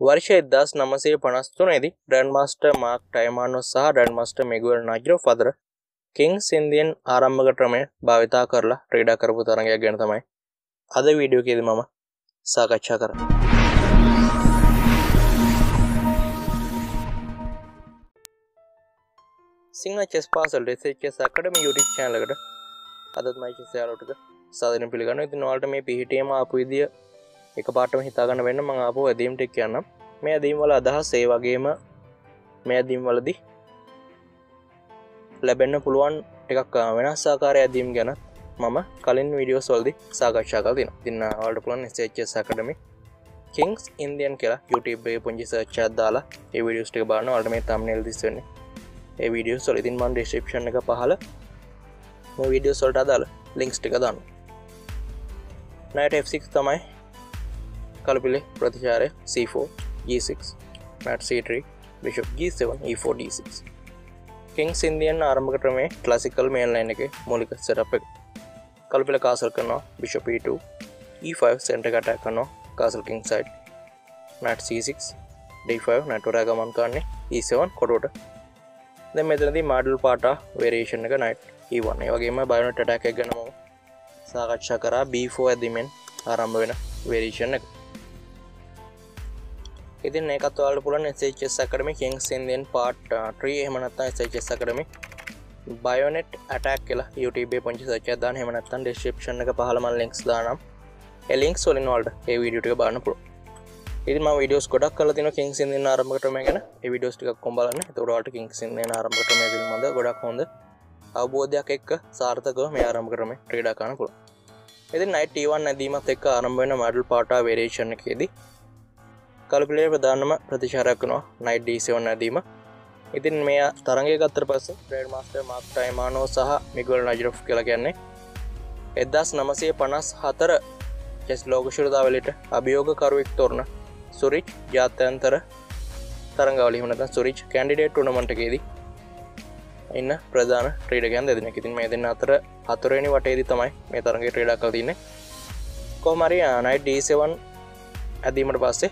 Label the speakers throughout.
Speaker 1: वर्ष 1953 දී grand master mark ටයිමානෝ සහ ග්‍රෑන්ඩ් මාස්ටර් මිගුවෙල් නාජරොෆ් අතර කිංස් ඉන්දියන් ආරම්භක ක්‍රමය භාවිතා කරලා ක්‍රීඩා කරපු තරගයක් ගැන තමයි අද වීඩියෝ එකේදී මම සාකච්ඡා කරන්නේ. සිංහල චෙස් පාසල් SHS Academy YouTube channel එකට අදත් මම චෙස් යාළුවෝ ටික සාදරයෙන් පිළිගන්නවා. ඉතින් ඔයාලට මේ PHTම ආපු විදිය එකපාරටම හිතා ගන්න වෙන්න මම ආපු ඇදීම් ටික කියන්නම්. මේ ඇදීම් වල අදහස් ඒ වගේම මේ ඇදීම් වලදී ලැබෙන්න පුළුවන් ටිකක් වෙනස් ආකාරයේ ඇදීම් ගැන මම කලින් වීඩියෝස් වලදී සාකච්ඡා කරලා තියෙනවා. ඉතින් ඔයාලට පුළුවන් SHS Academy Kings Indian කියලා YouTube එකේ පුංචි search එකක් දාලා මේ වීඩියෝස් ටික බලන්න. ඔයාලට මේ thumbnail දිස් වෙන්නේ ඒ වීඩියෝස් වල. ඉතින් මම description එක පහල මේ වීඩියෝස් වලට අදාළ links ටික දානවා. knight f6 තමයි කලපිලේ ප්‍රතිචාරය. c4 g6 knight c3 bishop g7 e4 d6. Kings Indian ආරම්භක ක්‍රමයේ classical main line එකේ මූලික setup එක. කලපිල castle කරනවා bishop e2 e5 center එක attack කරනවා castle king side knight c6 d5 knight වරා ගමන් කරන්නේ e7 කොටුවට. දැන් මෙතනදී model පාටා variation එක knight e1. ඒ වගේම bayonet attack එක ගැන මම සාකච්ඡා කරා b4 ඇදීමෙන් ආරම්භ වෙන variation එක. ඉතින් මේකත් ඔයාලට පුළුවන් SHS Academy Kings Indian part 3 එහෙම නැත්නම් SHS Academy bayonet attack කියලා YouTube එකේ පොන්චි search එකක් දාන්න. එහෙම නැත්නම් description එක පහල මම links දානම්. ඒ links වලින් ඔයාලට මේ වීඩියෝ ටික බලන්න පුළුවන්. ඉතින් මම වීඩියෝස් ගොඩක් කරලා තිනවා Kings Indian ආරම්භක ක්‍රමය ගැන. ඒ වීඩියෝස් ටිකක් කොම් බලන්න. ඒතකොට ඔයාලට Kings Indian ආරම්භක ක්‍රමය පිළිබඳ ගොඩක් හොඳ අවබෝධයක් එක්ක සාර්ථකව මේ ආරම්භක ක්‍රමය ක්‍රීඩා කරන්න පුළුවන්. ඉතින් knight e1 ඇදීමත් එක්ක ආරම්භ වෙන model පාටා variation එකේදී කලපිලේ ප්‍රධානම ප්‍රතිචාරයක් කරනවා knight d7 ඇදීම. ඉතින් මේ තරගය ගත්තට පස්සේ ග්‍රෑන්ඩ් මාස්ටර් මාක් ටයිමානෝ සහ මිගුවෙල් නාජරොෆ් කියලා කියන්නේ 1954 චෙස් ලෝක ශෘතාවලියට අභියෝගකරුවෙක් තෝරන සුරිච් ජාත්‍යන්තර තරගාවලිය එහෙම නැත්නම් සුරිච් කැන්ඩිඩේට් ටූර්නමන්ට් එකේදී ඉන්න ප්‍රධාන ක්‍රීඩකයන් දෙදෙනෙක්. ඉතින් මේ දෙන්න අතර හතරවෙනි වටේදී තමයි මේ තරගයේ ක්‍රීඩා කරලා තින්නේ. කොහොම හරි knight d7 ඇදීමට පස්සේ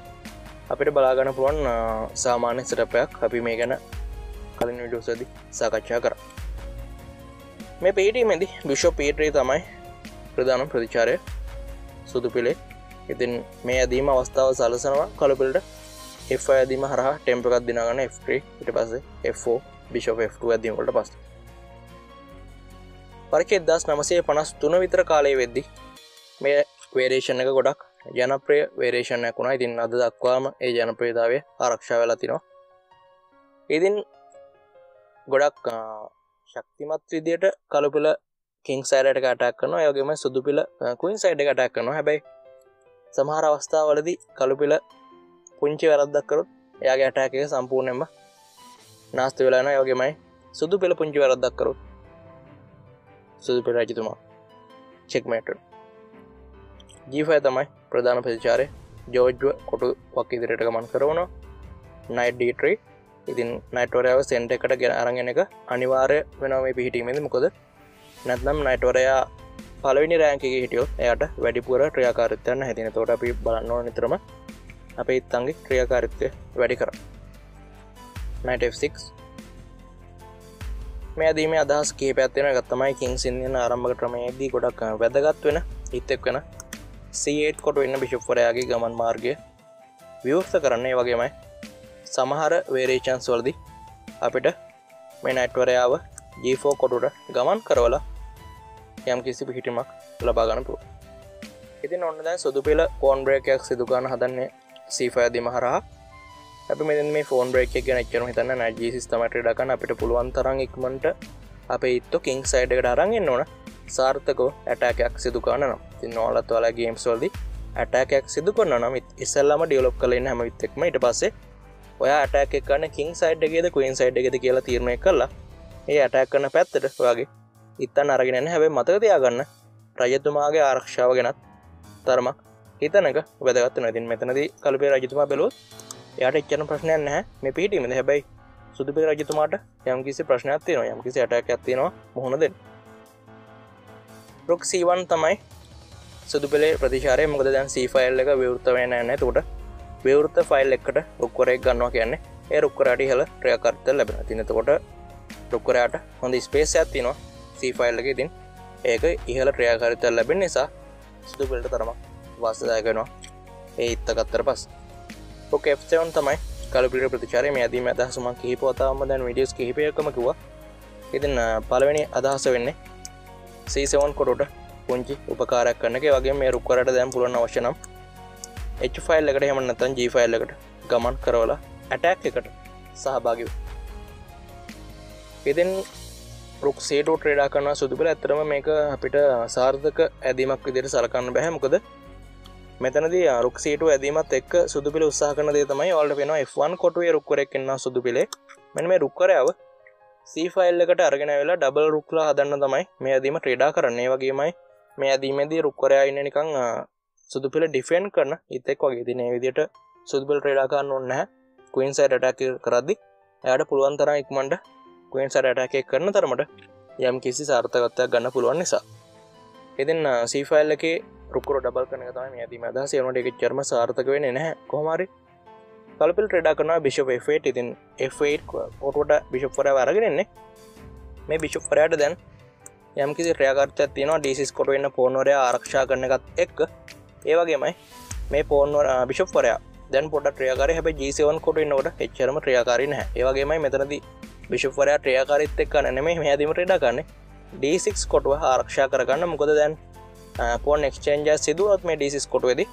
Speaker 1: අපිට බලා ගන්න පුළුවන් සාමාන්‍ය setup එකක්. අපි මේ ගැන කලින් වීඩියෝස් වලදී සාකච්ඡා කරා. මේ PHTමේදී bishop e3 තමයි ප්‍රධාන ප්‍රතිචාරය සුදු පිලේ. ඉතින් මේ ඇදීම අවස්ථාව සලසනවා කළු පිලට f5 ඇදීම හරහා ටෙම්ප් එකක් දිනා ගන්න f3 ඊට පස්සේ f4 bishop f2 ඇදීම වලට පස්සේ. වර්ෂ 1953 විතර කාලයේ වෙද්දී මේ variation එක ගොඩක් ජනප්‍රිය variation එකක් වුණා. ඉතින් අද දක්වාම ඒ ජනප්‍රියතාවය ආරක්ෂා වෙලා තිනවා. ඉතින් ගොඩක් ශක්තිමත් විදියට කළු පිළ king side එකට attack කරනවා. ඒ වගේම සුදු පිළ queen side එකට attack කරනවා. හැබැයි සමහර අවස්ථාවලදී කළු පිළ පුංචි වැරද්දක් කරොත් එයාගේ attack එක සම්පූර්ණයෙන්ම නාස්ති වෙලා යනවා. ඒ වගේමයි සුදු පිළ පුංචි වැරද්දක් කරොත් සුදු පිළ රජතුමා checkmate g5 තමයි ප්‍රධාන ප්‍රතිචාරය. ජෝර්ජ්ව කොටුවක් ඉදිරියට ගමන් කරනවා. knight d3. ඉතින් knight වරයාව center එකට අරන් එන එක අනිවාර්ය වෙනවා මේ PHTමේදී. මොකද නැත්නම් knight වරයා පළවෙනි රෑන්ක් එකේ හිටියොත් එයාට වැඩිපුර ක්‍රියාකාරීත්වයක් නැහැ. ඉතින් ඒකට අපි බලන්න ඕන නිතරම අපේ ඉත්තන්ගේ ක්‍රියාකාරීත්වය වැඩි කරා. knight f6 මේ ඇදීමේ අදහස් කිහිපයක් තියෙනවා. එකක් තමයි Kings Indian ආරම්භක ක්‍රමයේදී ගොඩක් වැදගත් වෙන ඉත්තෙක් වෙන c8 කොට වෙන bishop වරයාගේ ගමන් මාර්ගය විවෘත කරන්න. ඒ වගේමයි සමහර variations වලදී අපිට මේ knight වරයාව g4 කොටුවට ගමන් කරවලා යම් කිසි පිහිටීමක් ලබා ගන්න පුළුවන්. ඉතින් ඔන්න දැන් සුදු පිළ pawn break එකක් සිදු කරන්න හදන්නේ c5 ඇදීම හරහා. අපි මෙතන මේ pawn break එක ගැන එච්චරම හිතන්න knight g6 තමයි ක්‍රීඩා කරන්න. අපිට පුළුවන් තරම් ඉක්මනට අපේ ඉත්තෝ king side එකට අරන් එන්න ඕන. සාර්ථකව attack එකක් සිදු කරන්න නම්. ඉතින් ඔයාලත් ඔයාලා games වලදී attack එකක් සිදු කරනවා නම් ඉස්සෙල්ලාම develop කරලා ඉන්න හැම විටෙකම ඊට පස්සේ ඔයා attack එක කරන king side එකේද queen side එකේද කියලා තීරණය කළා. ඒ attack කරන පැත්තට ඔයාගේ ඉත්තන් අරගෙන යන්න. හැබැයි මතක තියාගන්න රජතුමාගේ ආරක්ෂාව ගැනත් තරමක් හිතන එක වැදගත් වෙනවා. ඉතින් මෙතනදී කළුපේ රජතුමා බැලුවොත් එයාට එච්චරම ප්‍රශ්නයක් නැහැ මේ PHTමේදී. හැබැයි සුදු පිළ රජතුමාට යම්කිසි ප්‍රශ්නයක් තියෙනවා. යම්කිසි attack එකක් තියෙනවා මොහොන දෙන්න. rook c1 තමයි සුදු පිළේ ප්‍රතිචාරය. මොකද දැන් c5 එක විවෘත වෙන්නේ නැහැ. එතකොට විවෘත ෆයිල් එකට රුක්කරයක් ගන්නවා කියන්නේ ඒ රුක්කරයට ඉහළ ක්‍රියාකාරීත්වය ලැබෙනවා. ඉතින් එතකොට රුක්කරයට හොඳ ස්පේස් එකක් තියෙනවා C ෆයිල් එකේ. ඉතින් ඒක ඉහළ ක්‍රියාකාරීත්වය ලැබෙන නිසා සුදු පිළට තරමක් වාසිදායක වෙනවා ඒ ඉත්ත ගත්තට පස්සේ. ඔක F7 තමයි කළු පිළට ප්‍රතිචාරය. මේ ඇදීමේ අදහස මම කිහිප වතාවක්ම දැන් වීඩියෝස් කිහිපයකම කිව්වා. ඉතින් පළවෙනි අදහස වෙන්නේ C7 කොටුවට පුංචි උපකාරයක් කරන එක. ඒ වගේම මේ රුක්කරට දැන් පුළුවන් අවශ්‍ය නම් H ෆයිල් එකට එහෙම නැත්නම් G ෆයිල් එකට ගමන් කරවලා ඇටැක් එකට සහභාගී වෙන්න. ඉතින් රුක් C2 ට්‍රේඩ් කරනවා සුදු පිළ. ඇත්තටම මේක අපිට සාර්ථක ඇදීමක් විදිහට සලකන්න බෑ. මොකද මෙතනදී රුක් C2 ඇදීමත් එක්ක සුදු පිළ උත්සාහ කරන දේ තමයි ඔයාලට පේනවා F1 කොටුවේ රුක්කරයක් එනවා සුදු පිළේ. මෙන්න මේ රුක්කරයව C ෆයිල් එකට අරගෙන ආවිලා ඩබල් රුක්ලා හදන්න තමයි මේ ඇදීම ට්‍රේඩ් කරන්නේ. ඒ වගේමයි මේ ඇදීමේදී රුක්කරයා ඉන්නේ නිකන් සුදු පිළ ඩිෆෙන්ඩ් කරන ඉතෙක් වගේ. ඉතින් මේ විදිහට සුදු පිළ ට්‍රේඩ් කරන්න ඕනේ නැහැ. queen side attack කරද්දි එයාට පුළුවන් තරම් ඉක්මනට queen side attack එක කරන තරමට යම් කිසි සාර්ථකත්වයක් ගන්න පුළුවන් නිසා. ඉතින් C ෆයිල් එකේ රුක්කර ඩබල් කරන එක තමයි මේ ඇදීමේ අදහස. ඒ වුණාට ඒක චර්ම සාර්ථක වෙන්නේ නැහැ. කොහොම හරි කළු පිළ ට්‍රේඩ් කරනවා bishop F8. ඉතින් F8 කොටුවට bishop වරව අරගෙන ඉන්නේ. මේ bishop වරයට දැන් යම් කිසි ක්‍රියාකාරීත්වයක් තියෙනවා D6 කොටුව වෙන pawn වරයා ආරක්ෂා කරන එකත් එක්ක. ඒ වගේමයි මේ pawn වර bishop වරයා දැන් පොඩ්ඩක් ක්‍රියාකාරී. හැබැයි G7 කොටුව ඉන්නකොට එච්චරම ක්‍රියාකාරී නැහැ. ඒ වගේමයි මෙතනදී bishop වරයා ක්‍රියාකාරීත්වයක් එක්ක නෙමෙයි මේ ඇදීම ට්‍රේඩ් කරන්නේ. D6 කොටුව ආරක්ෂා කරගන්න. මොකද දැන් pawn exchange සිදු වුණොත් මේ D6 කොටුවේදී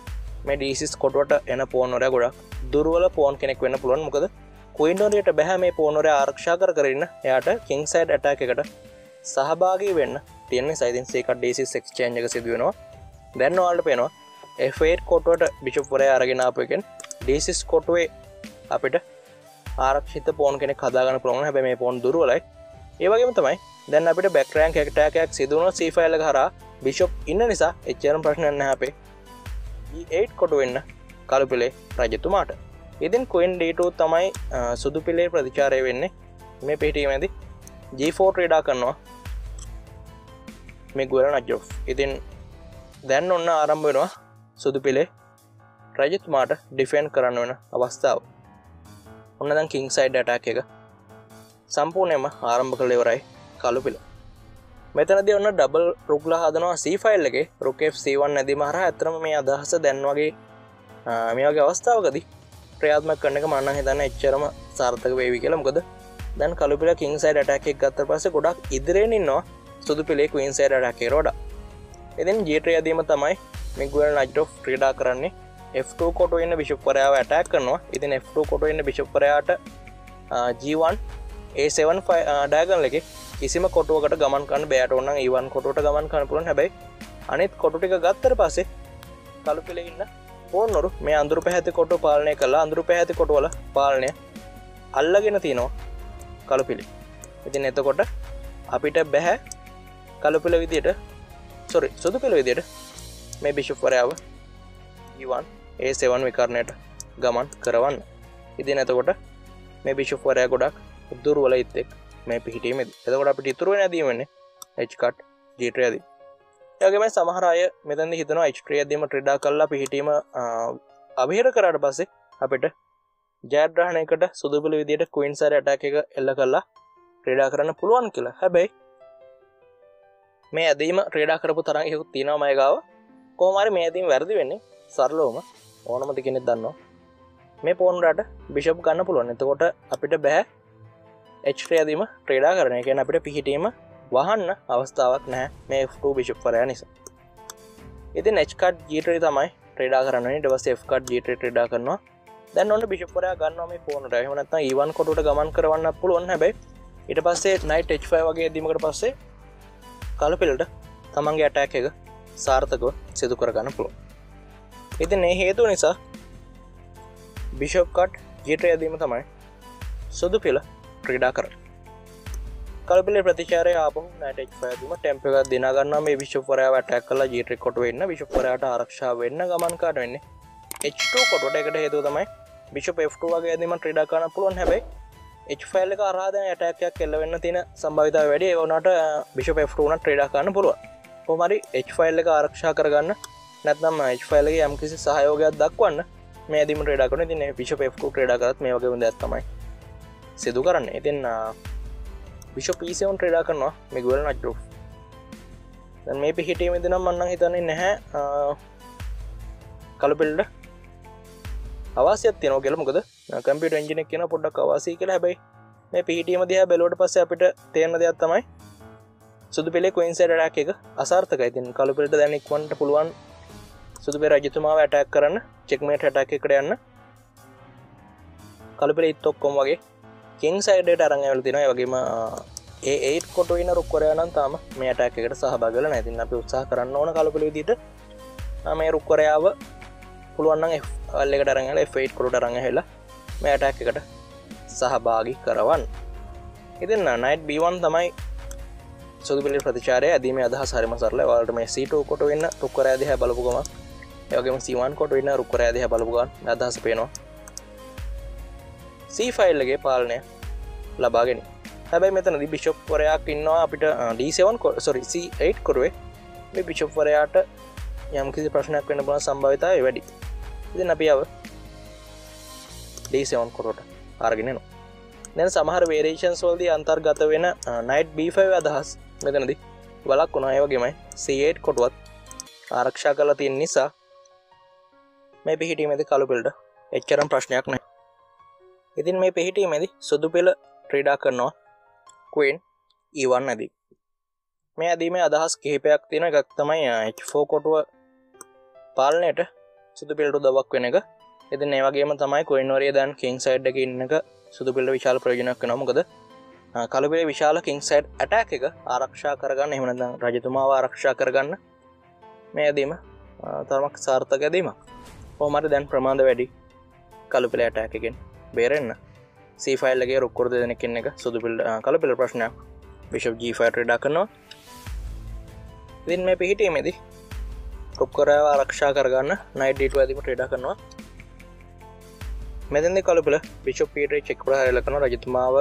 Speaker 1: මේ D6 කොටුවට එන pawn වරයා ගොඩක් දුර්වල pawn කෙනෙක් වෙන්න පුළුවන්. මොකද queen වරයට බෑ මේ pawn වරයා ආරක්ෂා කර ඉන්න. එයාට king side attack එකට සහභාගී වෙන්න තියෙන නිසා ඉතින් C කට D6 exchange එක සිදු වෙනවා. දැන් ඔයාලට පේනවා F8 කොටුවට bishop වරයා අරගෙන ආපු එකෙන් D6 කොටුවේ අපිට ආරක්ෂිත pawn කෙනෙක් හදාගන්න පුළුවන්. හැබැයි මේ pawn දුර්වලයි. ඒ වගේම තමයි දැන් අපිට back rank attack එකක් සිදු වුණොත් C ෆයිල් එක හරහා bishop ඉන්න නිසා එච්චරම ප්‍රශ්නයක් නැහැ අපේ E8 කොටුව වෙන්න කළු පිළේ රජතුමාට. ඉතින් queen D2 තමයි සුදු පිළේ ප්‍රතිචාරය වෙන්නේ. මේ පිටීමේදී G4 ට්‍රේඩ් කරනවා මේ ගුවල නජ්ජොෆ්. ඉතින් දැන් ඔන්න ආරම්භ වෙනවා සුදු පිළේ රජතුමාට ඩිෆෙන්ඩ් කරන්න වෙන අවස්ථාව. ඔන්න දැන් king side attack එක සම්පූර්ණයෙන්ම ආරම්භ කළ ඉවරයි කළු පිළ. මෙතනදී ඔන්න ඩබල් රුක්ලා හදනවා C ෆයිල් එකේ. රුක් F7 නැදීම හරහා ඇත්තටම මේ අදහස දැන් වගේ මේ වගේ අවස්ථාවකදී ක්‍රියාත්මක කරන එක මම නම් හිතන්නේ එච්චරම සාර්ථක වේවි කියලා. මොකද දැන් කළු පිළ king side attack එක ගත්තට පස්සේ ගොඩක් ඉදිරියෙන් ඉන්නවා සුදු පිළේ queen side attack එකට වඩා. ඉතින් G3 ඇදීම තමයි මිගුවල් නයිට්‍රොෆ් ක්‍රීඩා කරන්නේ. F2 කොටුව ඉන්න bishop වරයාව attack කරනවා. ඉතින් F2 කොටුව ඉන්න bishop වරයාට G1 A7 diagonal එකේ කිසිම කොටුවකට ගමන් කරන්න බෑට. ඕන නම් E1 කොටුවට ගමන් කරන්න පුළුවන්. හැබැයි අනිත් කොටු ටික ගත්තට පස්සේ කළු පිළේ ඉන්න pawn වරු මේ අඳුරු පැහැති කොටුව පාලනය කළා. අඳුරු පැහැති කොටුව වල පාලනය අල්ලගෙන තිනවා කළු පිළේ. ඉතින් එතකොට අපිට බෑ කළු පිළ විදියට සුදු පිළ විදියට මේ bishop වරයාව E1 A7 විකරණයට ගමන් කරවන්න. ඉතින් එතකොට මේ bishop වරයා ගොඩක් දුර්වල ඉත්තෙක් මේ පිහිටීමේදී. එතකොට අපිට ඉතුරු වෙන ඇදීම වෙන්නේ H cut G3 ඇදීම. ඒ වගේම සමහර අය මෙතනදී හිතනවා H3 ඇදීම ට්‍රේඩ් කරලා පිහිටීම අවහිර කරාට පස්සේ අපිට ජයග්‍රහණයකට සුදු පිළ විදියට queen side attack එක එල්ල කරලා ට්‍රේඩ් කරන්න පුළුවන් කියලා. හැබැයි මේ ඇදීම ට්‍රේඩ් කරපු තරම් එකකුත් තියෙනවා මම ගාව. කොහොම හරි මේ ඇදීම වැරදි වෙන්නේ සරලවම ඕනම කෙනෙක් දන්නවා මේ pawn වලට bishop ගන්න පුළුවන්. එතකොට අපිට බෑ H3 ඇදීම ට්‍රේඩ් කරන්න. ඒ කියන්නේ අපිට පිහිටීම වහන්න අවස්ථාවක් නැහැ මේ F2 bishop වරයා නිසා. ඉතින් H cut G3 තමයි ට්‍රේඩ් කරන්න ඕනේ. ඊට පස්සේ F cut G3 ට්‍රේඩ් කරනවා. දැන් ඔන්න bishop වරයා ගන්නවා මේ pawn වලට. එහෙම නැත්නම් E1 කොටුවට ගමන් කරවන්න පුළුවන්. හැබැයි ඊට පස්සේ knight H5 වගේ ඇදීමකට පස්සේ කළු පිළට තමන්ගේ attack එක සාර්ථකව සිදු කරගන්න පුළුවන්. ඉතින් මේ හේතුව නිසා bishop cut G3 ඇදීම තමයි සුදු පිළ ක්‍රීඩා කරන්නේ. කළු පිළේ ප්‍රතිචාරය ආපහු knight H5 ඇදීම ටෙම්ප් එකක් දිනා ගන්නවා. මේ bishop වරයාව attack කරලා G3 කොටුවේ ඉන්න bishop වරයාට ආරක්ෂා වෙන්න ගමන් කරන්න වෙන්නේ H2 කොටුවට. ඒකට හේතුව තමයි bishop F2 වගේ ඇදීම ක්‍රීඩා කරන්න පුළුවන්. හැබැයි H ෆයිල් එක හරහා දැන් attack එකක් එල්ල වෙන්න තියෙන සම්භාවිතාවය වැඩි. ඒ වුණාට bishop F2 උනත් ට්‍රේඩ් කරන්න පුළුවන්. කොහොම හරි H ෆයිල් එක ආරක්ෂා කරගන්න නැත්නම් H ෆයිල් එකේ යම්කිසි සහයෝගයක් දක්වන්න මේ ඇදීම ක්‍රීඩා කරන. ඉතින් බිෂප් F2 ක්‍රීඩා කරත් මේ වගේ දෙයක් තමයි සිදු කරන්නේ. ඉතින් බිෂප් E7 ක්‍රීඩා කරනවා මිගුවෙල් නජ්රොෆ්. දැන් මේ පිහිටීමේදී නම් මම හිතන්නේ නැහැ කළු පිල්ලට අවාසියක් තියෙනවා කියලා. මොකද කම්පියුටර් එන්ජින් එක කියන පොඩ්ඩක් අවාසිය කියලා. හැබැයි මේ පිහිටීම දිහා බැලුවට පස්සේ අපිට තේරෙන දෙයක් තමයි සුදු පිලේ queen side attack එක අසාර්ථකයි. ඉතින් කළු පිලට දැන් ඉක්මනට පුළුවන් සුදු පිල රජතුමාව attack කරන්න, checkmate attack එකට යන්න. කළු පිලේ ඉත් ඔක්කොම වගේ king side එකට අරන් ඇවිල්ලා තිනවා. ඒ වගේම A8 කොට වෙන රුක් කොරයා නම් තාම මේ attack එකට සහභාගී වෙලා නැහැ. ඉතින් අපි උත්සාහ කරන්න ඕන කළු පිල විදිහට මේ රුක් කොරයාව පුළුවන් නම් F1 එකට අරන් ඇවිල්ලා F8 කොටට අරන් ඇවිල්ලා මේ attack එකට සහභාගී කරවන්න. ඉතින් knight B1 තමයි සුදු පිලේ ප්‍රතිචාරය. ඇදීමේ අදහස හරිම සරලයි. ඔයාලට මේ C2 කොට වෙන්න රුක් කොරයා දිහා බලපු ගමන්, ඒ වගේම C1 කොට වෙන්න රුක් කොරයා දිහා බලපු ගමන් අදහස පේනවා. C5 එකේ පාලනය ලබා ගැනීම. හැබැයි මෙතනදී බිෂප් වරයක් ඉන්නවා අපිට C8 කරුවේ. මේ බිෂප් වරයාට යම් කිසි ප්‍රශ්නයක් වෙන්න පුළුවන් සම්භාවිතාවය වැඩි. ඉතින් අපි ආව D7 කරට අරගෙන යනවා. දැන් සමහර variations වලදී අන්තර්ගත වෙන knight B5 අදහස් මෙතනදී බලක් වුණා. ඒ වගේමයි C8 කොටුවත් ආරක්ෂා කරලා තියෙන නිසා මේ පිහිටීමේදී කළු පිලට එච්චරම් ප්‍රශ්නයක් නැහැ. ඉතින් මේ පිහිටීමේදී සුදු පිල ක්‍රීඩා කරනවා queen E1 ඇදී. මේ ඇදීමේ අදහස් කිහිපයක් තියෙන එකක් තමයි H4 කොටුව පාලනයට සුදු පිලට උදව්වක් වෙන එක. ඉතින් ඒ වගේම තමයි queen warrior දැන් king side එකේ ඉන්න එක සුදු පිලට විශාල ප්‍රයෝජනයක් වෙනවා. මොකද කළු පිලේ විශාල king side attack එක ආරක්ෂා කරගන්න, එහෙම නැත්නම් රජතුමාව ආරක්ෂා කරගන්න මේ ඇදීම තරමක් සාර්ථක ඇදීමක්. කොහොම හරි දැන් ප්‍රමාද වැඩි කළු පිලේ attack එකෙන් බේරෙන්න. C5 එකේ රුක් කර දෙනෙක් ඉන්න එක සුදු පිල කළු පිල ප්‍රශ්නයක්. bishop G5 ක්‍රීඩා කරනවා. ඉතින් මේ පිහිටීමේදී රුක් කරාව ආරක්ෂා කරගන්න knight D2 ඇදීම ක්‍රීඩා කරනවා. මෙතෙන්දී කළු පිල bishop P3 check කරලා හරිලා කරනවා. රජතුමාව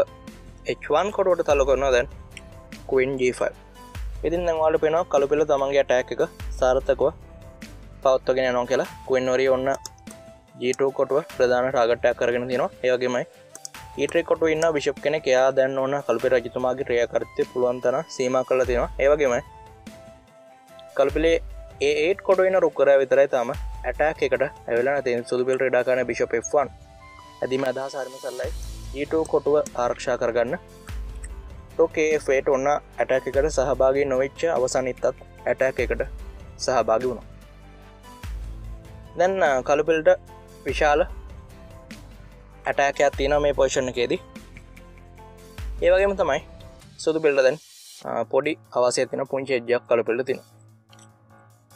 Speaker 1: H1 කොටුවට තල්ලු කරනවා. දැන් queen G5. ඉතින් දැන් ඔයාලට පේනවා කළු පිල තමන්ගේ attack එක සාර්ථකව පවත්වාගෙන යනවා කියලා. queen warrior ඔන්න G2 කොටුව ප්‍රධාන ටාගට් එකක් කරගෙන තියෙනවා. ඒ වගේමයි E3 කොටුවේ ඉන්න බිෂප් කෙනෙක් එයා දැන් ඕන කළු පිල රජතුමාගේ ක්‍රියාකාරීත්වය පුළුවන් තරම් සීමා කරලා තියෙනවා. ඒ වගේමයි කළු පිලේ A8 කොටුවේ ඉන්න රුක් කරා විතරයි තාම attack එකට ඇවිල්ලා නැති. සුදු පිල ක්‍රීඩා කරන bishop F1 ඇදීමේ අදහස හරිම සරලයි. E2 කොටුව ආරක්ෂා කරගන්න. රුක් A8 ඔන්න attack එකට සහභාගී නොවෙච්ච අවසන් ඉත්තත් attack එකට සහභාගී වුණා. දැන් කළු පිලට විශාල attack එකක් තියෙනවා මේ පොසිෂන් එකේදී. ඒ වගේම තමයි සුදු පිලට දැන් පොඩි අවශ්‍යයක් තියෙන පුංචි එජ් එකක් කළු පිලට තියෙනවා.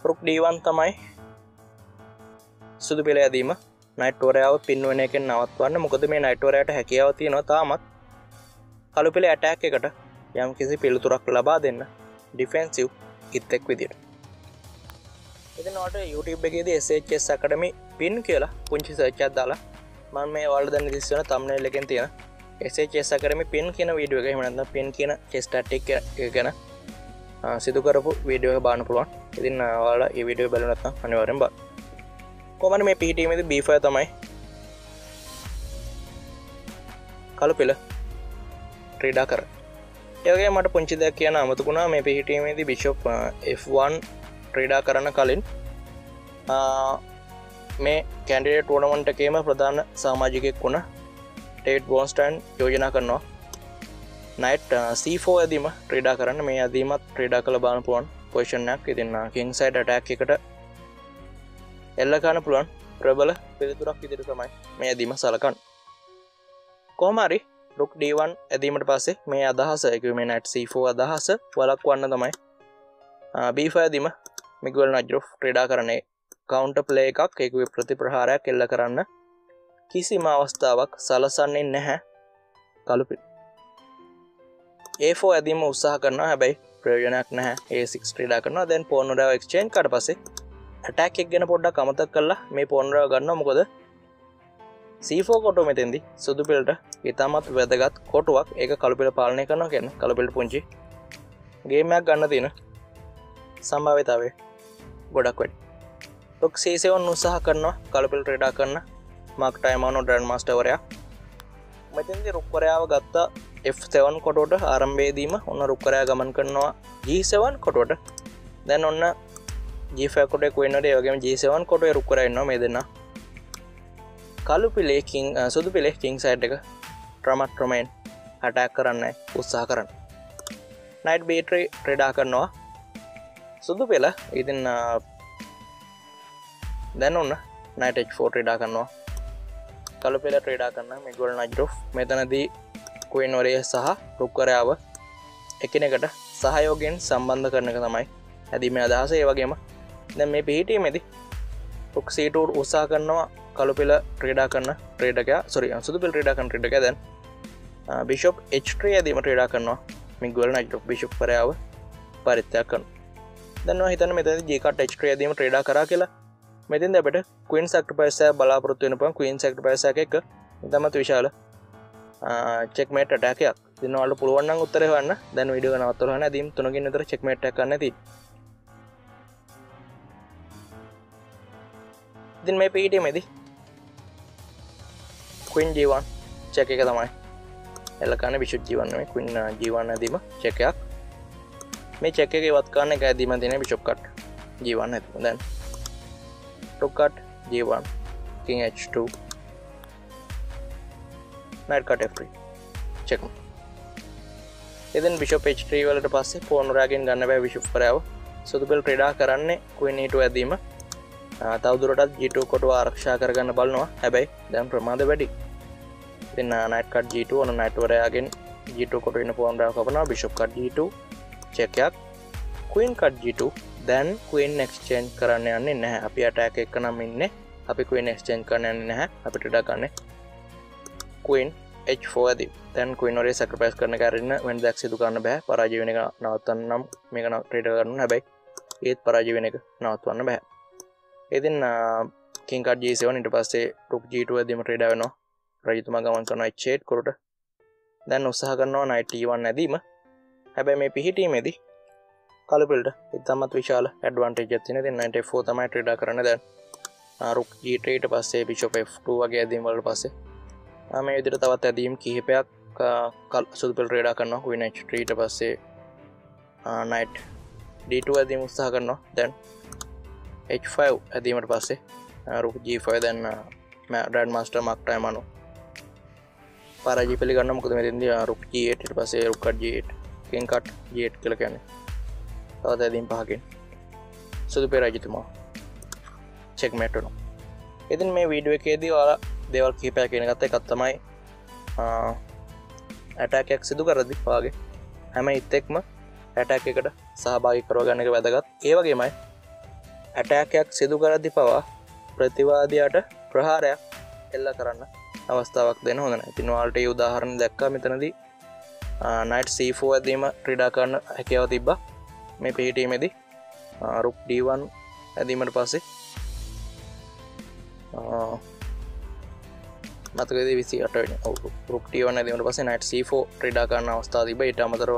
Speaker 1: රුක් D1 තමයි සුදු පිල ඇදීම knight warrior පින් වෙන එකෙන් නවත්වන්න. මොකද මේ knight warrior හැකියාව තියෙනවා තාමත් කළු පිලේ attack එකට යම් කිසි පිළිතුරක් ලබා දෙන්න defensive ඉත්තෙක් විදියට. ඉතින් ඔයාලට YouTube එකේදී SHS Academy pin කියලා පුංචි search එකක් දාලා මම මේ ඔයාලට දැන් ඉදිස් වෙන thumbnail එකෙන් තියෙන SHS Academy pin කියන වීඩියෝ එක, එහෙම නැත්නම් pin කියන chess tactic එක ගැන සිදු කරපු වීඩියෝ එක බලන්න පුළුවන්. ඉතින් ඔයාලා මේ වීඩියෝ බලන්න නැත්නම් අනිවාර්යෙන් බලන්න. කොහොමද මේ පිහිටීමේදී B5 තමයි කළු පිල ක්‍රීඩා කරන්නේ. ඒ වගේම මට පුංචි දෙයක් කියන්න අමතකුණා. මේ පිහිටීමේදී bishop F1 ක්‍රීඩා කරන කලින් මේ කැන්ඩිඩේට් ටූර්නමන්ට් එකේම ප්‍රධාන සමාජිකයෙක් වුණ ටේඩ් බෝන්ස්ටයින් යෝජනා කරනවා knight C4 ඇදීම ක්‍රීඩා කරන්න. මේ ඇදීමත් ක්‍රීඩා කළ බලන්න පුළුවන් පොසිෂන් එකක්. ඉතින් king side attack එකට එල්ල ගන්න පුළුවන් ප්‍රබල පිළිතුරක් විදිහට තමයි මේ ඇදීම සලකන්නේ. කොහොම හරි රුක් D1 ඇදීමට පස්සේ මේ අදහස, ඒ කියන්නේ knight C4 අදහස වළක්වන්න තමයි B5 ඇදීම මිගුවෙල් නජ්රොෆ් ක්‍රීඩා කරන්නේ. කවුන්ටර් ප්ලේ එකක්, ඒකුවේ ප්‍රතිප්‍රහාරයක් එල්ල කරන්න කිසිම අවස්ථාවක් සලසන්නේ නැහැ කළු පිල. A4 ඇදීම උත්සාහ කරනවා, හැබැයි ප්‍රයෝජනයක් නැහැ. A6 ක්‍රීඩා කරනවා. දැන් pawn row exchange කරලා පස්සේ attack එක ගැන පොඩ්ඩක් අමතක කරලා මේ pawn row ගන්නවා. මොකද C4 කොටුව මෙතෙන්දී සුදු පිලට ඉතාමත් වැදගත් කොටුවක්. ඒක කළු පිල පාලනය කරනවා කියන්නේ කළු පිලට පුංචි ගේම් එකක් ගන්න තියෙන සම්භාවිතාවය ගොඩක් වැඩි. රුක් C7 උත්සාහ කරනවා කළු පිල ක්‍රීඩා කරන්න. මාක් ටයිමානෝ ග්‍රෑන්ඩ් මාස්ටර් වරයා. මෙතෙන්දී රුක්වරයාව ගත්ත F7 කොටුවට ආරම්භයේදීම ඔන්න රුක්වරයා ගමන් කරනවා G7 කොටුවට. දැන් ඔන්න G5 කොටුවේ queen වලේ වගේම G7 කොටුවේ රුක්වරයා ඉන්නවා මේ දෙන්නා. කළු පිලේ king සුදු පිලේ king side එක ක්‍රමයෙන් attack කරන්න උත්සාහ කරන්න. knight b3 ක්‍රීඩා කරනවා සුදු පිල. ඉතින් දැන් ඔන්න knight h4 ක්‍රීඩා කරනවා කළු පිල ක්‍රීඩා කරන මිගුල් නජ්රොෆ්. මෙතනදී queen වරේ සහ රුක්වරයාව එකිනෙකට සහයෝගයෙන් සම්බන්ධ කරන එක තමයි ඇදීමේ අදහස. ඒ වගේම දැන් මේ පිහිටීමේදී රුක් c2 උත්සාහ කරනවා කළු පිල ක්‍රීඩා කරන ක්‍රීඩකයා සුදු පිල ක්‍රීඩා කරන ක්‍රීඩකයා. දැන් බිෂොප් h3 ඇදීම ක්‍රීඩා කරනවා මිගුල් නජ්රොෆ්. බිෂොප් වරයාව පරිත්‍යාග කරනවා. දැන් ඔය හිතන්න මෙතනදී g cut h3 ඇදීම ක්‍රීඩා කරා කියලා. මෙතෙන්දී අපිට queen sacrifice එක බලාපොරොත්තු වෙන පුළුවන්. queen sacrifice එක ඉතාමත් විශාල checkmate attack එකක්. ඉතින් ඔයාලට පුළුවන් නම් උත්තරේ හොයන්න. දැන් වීඩියෝ එක නවත්තලා හොයන්න. ඇදීම් 3කින් විතර checkmate එකක් ගන්න තියෙන්නේ. ඉතින් මේ පිහිටීමේදී queen g1 check එක තමයි එල්ල කරන්නේ. bishop g1 නෙමෙයි queen g1 ඇදීම check එකක්. මේ check එක ඉවත් කරන්න එක ඇදීම තියෙන bishop cut g1 ඇදීම. දැන් rook cut g1 king h2 knight cut f3 check. ඉතින් bishop h3 වලට පස්සේ pawn වරයාගෙන් ගන්න බෑ bishop වරයාව. සුදු පිල ක්‍රීඩා කරන්නේ queen e2 ඇදීම. තවදුරටත් g2 කොටුව ආරක්ෂා කරගන්න බලනවා. හැබැයි දැන් ප්‍රමාද වැඩි. ඉතින් knight cut g2 ඔන්න knight වරයාගෙන් g2 කොටුව ඉන්න pawn වරයාව කපනවා. bishop cut g2 check එකක්. queen cut g2. දැන් queen exchange කරන්න යන්නේ නැහැ. අපි attack එක නම් ඉන්නේ. අපි queen exchange කරන්න යන්නේ නැහැ. අපිට ඩා ගන්න queen h4 ඇදී. දැන් queen වරේ sacrifice කරන කාරින්න වෙනදක් සිදු කරන්න බෑ. පරාජය වෙන එක නවත්තන්න නම් මේක ට්‍රේඩ් කරන්න. හැබැයි ඒත් පරාජය වෙන එක නවත්වන්න බෑ. ඉතින් king cut g7 ඊට පස්සේ rook g2 ඇදීම ට්‍රේඩ් වෙනවා. රජතුමා ගමන් කරනවා h8 කොටට. දැන් උත්සාහ කරනවා knight e1 ඇදීම. හැබැයි මේ පිහිටීමේදී කළු පිලට ඉතාමත් විශාල ඇඩ්වාන්ටේජ් එකක් තියෙනවා. ඉතින් knight f4 තමයි ට්‍රේඩ් කරන්නේ. දැන් rook g3 ඊට පස්සේ bishop f2 වගේ ඇදීම් වලට පස්සේ මේ විදිහට තවත් ඇදීම් කිහිපයක් සුදු පිල ට්‍රේඩ් කරනවා. queen h3 ඊට පස්සේ knight d2 ඇදීම උත්සාහ කරනවා. දැන් h5 ඇදීමට පස්සේ rook g5 දැන් ග්‍රෑන්ඩ් මාස්ටර් මාක් ටයිමානෝ පරාජය පිළිගන්න. මොකද මෙතෙන්දී rook g8 ඊට පස්සේ rook cut g8 king cut g8 කියලා කියන්නේ තවත් ඇදීම් පහකින් සුදු පිල රජතුමා checkmate වෙනවා. ඉතින් මේ වීඩියෝ එකේදී ඔයාලා දේවල් කිහිපයක් ඉගෙන ගත්ත එකක් තමයි attack එකක් සිදු කරද්දී වාගේ හැම ඉත්තෙක්ම attack එකට සහභාගී කරව ගන්න එක වැදගත්. ඒ වගේමයි attack එකක් සිදු කරද්දී පවා ප්‍රතිවාදියාට ප්‍රහාරයක් එල්ල කරන්න අවස්ථාවක් දෙන්න හොඳ නැහැ. ඉතින් ඔයාලට මේ උදාහරණ දැක්කා මෙතනදී knight c4 ඇදීම ක්‍රීඩා කරන්න හැකියාව තිබ්බා. මේ පිහිටීමේදී rook d1 ඇදීමට පස්සේ මතකද 28 වෙනි rook d1 ඇදීමට පස්සේ knight c4 ක්‍රීඩා කරන්න අවස්ථාව තිබ්බා. ඊට අමතරව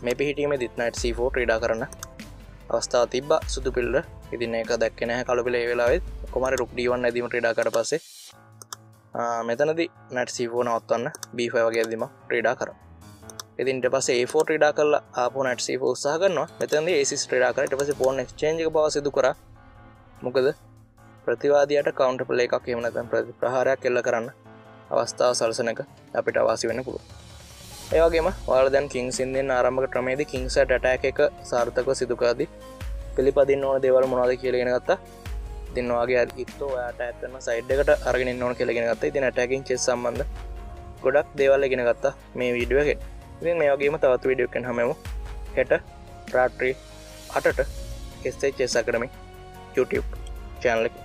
Speaker 1: මේ පිහිටීමේදීත් knight c4 ක්‍රීඩා කරන්න අවස්ථාව තිබ්බා සුදු පිල්ල. ඉතින් ඒක දැක්කේ නැහැ කළු පිළ ඒ වෙලාවෙත්. කොහොමද rook d1 ඇදීම ක්‍රීඩා කරලා පස්සේ මෙතනදී knight c4 නවත්වන්න b5 වගේ ඇදීම ක්‍රීඩා කරා. ඉතින් ඊට පස්සේ a4 ක්‍රීඩා කරලා ආපහු knight c4 උත්සාහ කරනවා. මෙතනදී a6 ක්‍රීඩා කරා. ඊට පස්සේ pawn exchange එක බව සිදු කරා. මොකද ප්‍රතිවාදියාට counter play එකක් එහෙම නැත්නම් ප්‍රහාරයක් එල්ල කරන්න අවස්ථාව සලසන එක අපිට අවාසි වෙන්න පුළුවන්. ඒ වගේම ඔයාලා දැන් kings ඉන්දියන් ආරම්භක ක්‍රමයේදී king side attack එක සාර්ථකව සිදු කරද්දී පිළිපදින්න ඕන දේවල් මොනවද කියලා ඉගෙන ගත්තා. ඉතින් ඔයාගේ ඉත්තෝ ඔයා attack කරන side එකට අරගෙන ඉන්න ඕන කියලා ඉගෙන ගත්තා. ඉතින් attacking chess සම්බන්ධ ගොඩක් දේවල් ඉගෙන ගත්තා මේ වීඩියෝ එකෙන්. ඉතින් මේ වගේම තවත් වීඩියෝ එකකින් හැමෝම හෙට රාත්‍රී 8ට SH Chess Academy YouTube channel එක